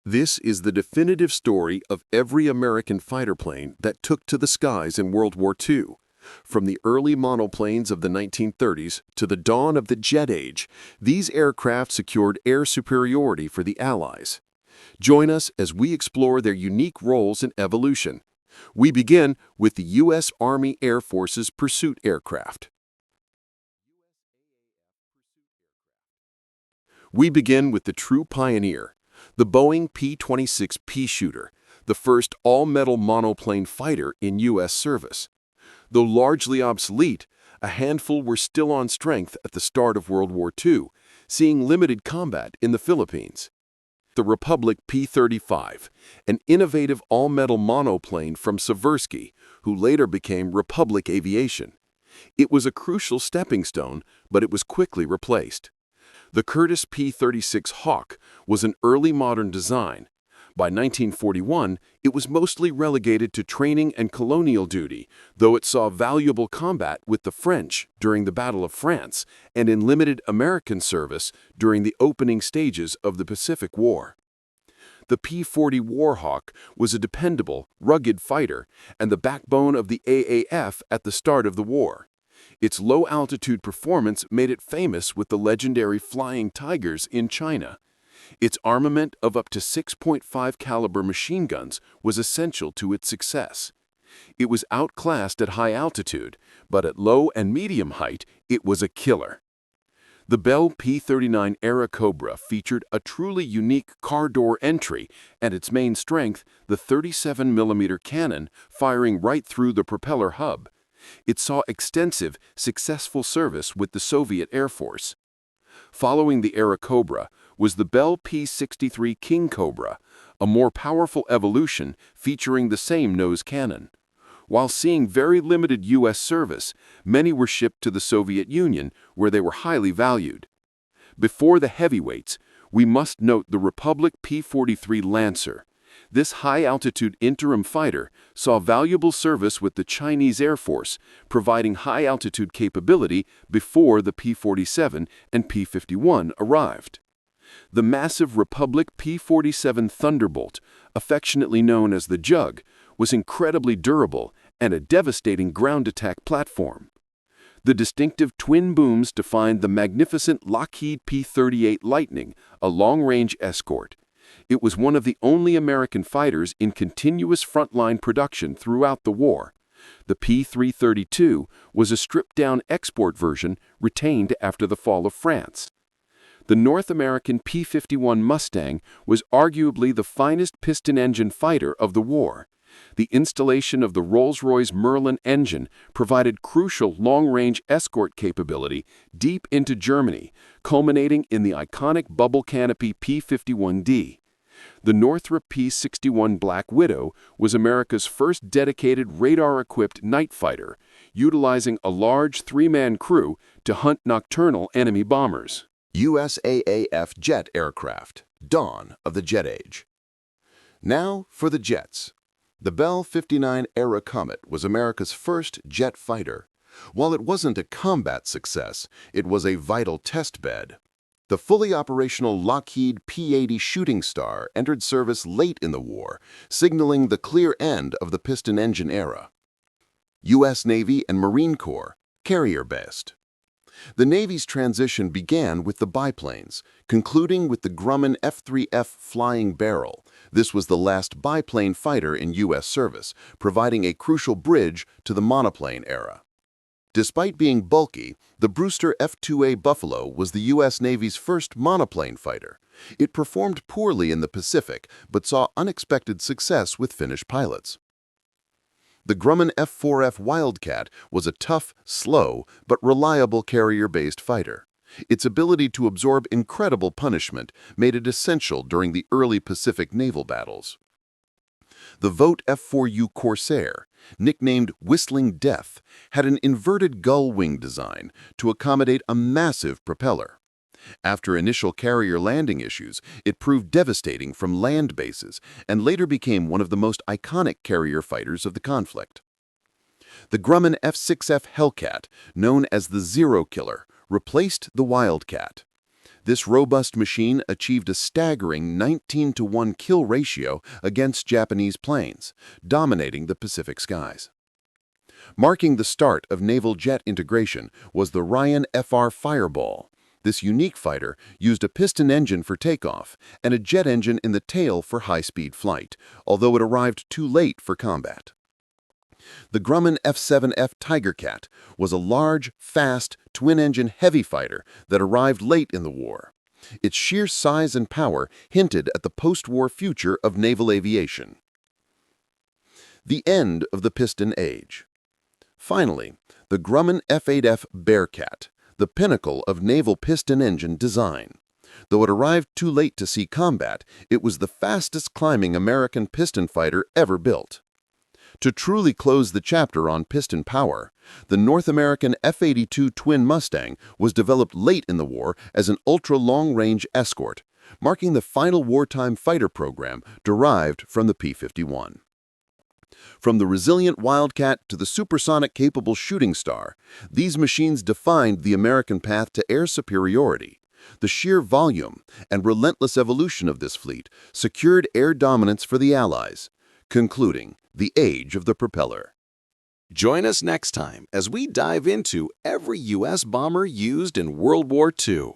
This is the definitive story of every American fighter plane that took to the skies in World War II. From the early monoplanes of the 1930s to the dawn of the jet age, these aircraft secured air superiority for the Allies. Join us as we explore their unique roles in evolution. We begin with the U.S. Army Air Force's pursuit aircraft. We begin with the true pioneer, the Boeing P-26 Peashooter, the first all-metal monoplane fighter in U.S. service. Though largely obsolete, a handful were still on strength at the start of World War II, seeing limited combat in the Philippines. The Republic P-35, an innovative all-metal monoplane from Seversky, who later became Republic Aviation. It was a crucial stepping stone, but it was quickly replaced. The Curtiss P-36 Hawk was an early modern design. By 1941, it was mostly relegated to training and colonial duty, though it saw valuable combat with the French during the Battle of France and in limited American service during the opening stages of the Pacific War. The P-40 Warhawk was a dependable, rugged fighter and the backbone of the AAF at the start of the war. Its low-altitude performance made it famous with the legendary Flying Tigers in China. Its armament of up to 6.5 caliber machine guns was essential to its success. It was outclassed at high altitude, but at low and medium height, it was a killer. The Bell P-39 Era Cobra featured a truly unique car door entry and its main strength, the 37mm cannon firing right through the propeller hub. It saw extensive, successful service with the Soviet Air Force. Following the Era Cobra was the Bell P-63 King Cobra, a more powerful evolution featuring the same nose cannon. While seeing very limited U.S. service, many were shipped to the Soviet Union, where they were highly valued. Before the heavyweights, we must note the Republic P-43 Lancer. This high-altitude interim fighter saw valuable service with the Chinese Air Force, providing high-altitude capability before the P-47 and P-51 arrived. The massive Republic P-47 Thunderbolt, affectionately known as the Jug, was incredibly durable and a devastating ground attack platform. The distinctive twin booms defined the magnificent Lockheed P-38 Lightning, a long-range escort. It was one of the only American fighters in continuous frontline production throughout the war. The P-332 was a stripped-down export version retained after the fall of France. The North American P-51 Mustang was arguably the finest piston engine fighter of the war. The installation of the Rolls-Royce Merlin engine provided crucial long-range escort capability deep into Germany, culminating in the iconic bubble canopy P-51D. The Northrop P-61 Black Widow was America's first dedicated radar-equipped night fighter, utilizing a large three-man crew to hunt nocturnal enemy bombers. USAAF Jet Aircraft, dawn of the jet age. Now for the jets. The Bell 59 Era Comet was America's first jet fighter. While it wasn't a combat success, it was a vital test bed. The fully operational Lockheed P-80 Shooting Star entered service late in the war, signaling the clear end of the piston engine era. U.S. Navy and Marine Corps, carrier-based. The Navy's transition began with the biplanes, concluding with the Grumman F-3F Flying Barrel. This was the last biplane fighter in U.S. service, providing a crucial bridge to the monoplane era. Despite being bulky, the Brewster F-2A Buffalo was the U.S. Navy's first monoplane fighter. It performed poorly in the Pacific, but saw unexpected success with Finnish pilots. The Grumman F-4F Wildcat was a tough, slow, but reliable carrier-based fighter. Its ability to absorb incredible punishment made it essential during the early Pacific naval battles. The Vogt F-4U Corsair, nicknamed Whistling Death, had an inverted gull wing design to accommodate a massive propeller. After initial carrier landing issues, it proved devastating from land bases and later became one of the most iconic carrier fighters of the conflict. The Grumman F-6F Hellcat, known as the Zero Killer, replaced the Wildcat. This robust machine achieved a staggering 19-to-1 kill ratio against Japanese planes, dominating the Pacific skies. Marking the start of naval jet integration was the Ryan FR Fireball. This unique fighter used a piston engine for takeoff and a jet engine in the tail for high-speed flight, although it arrived too late for combat. The Grumman F-7F Tigercat was a large, fast, twin-engine heavy fighter that arrived late in the war. Its sheer size and power hinted at the post-war future of naval aviation. The end of the Piston Age. Finally, the Grumman F-8F Bearcat, the pinnacle of naval piston engine design. Though it arrived too late to see combat, it was the fastest-climbing American piston fighter ever built. To truly close the chapter on piston power, the North American F-82 twin Mustang was developed late in the war as an ultra-long-range escort, marking the final wartime fighter program derived from the P-51. From the resilient Wildcat to the supersonic-capable Shooting Star, these machines defined the American path to air superiority. The sheer volume and relentless evolution of this fleet secured air dominance for the Allies, concluding the age of the propeller. Join us next time as we dive into every U.S. bomber used in World War II.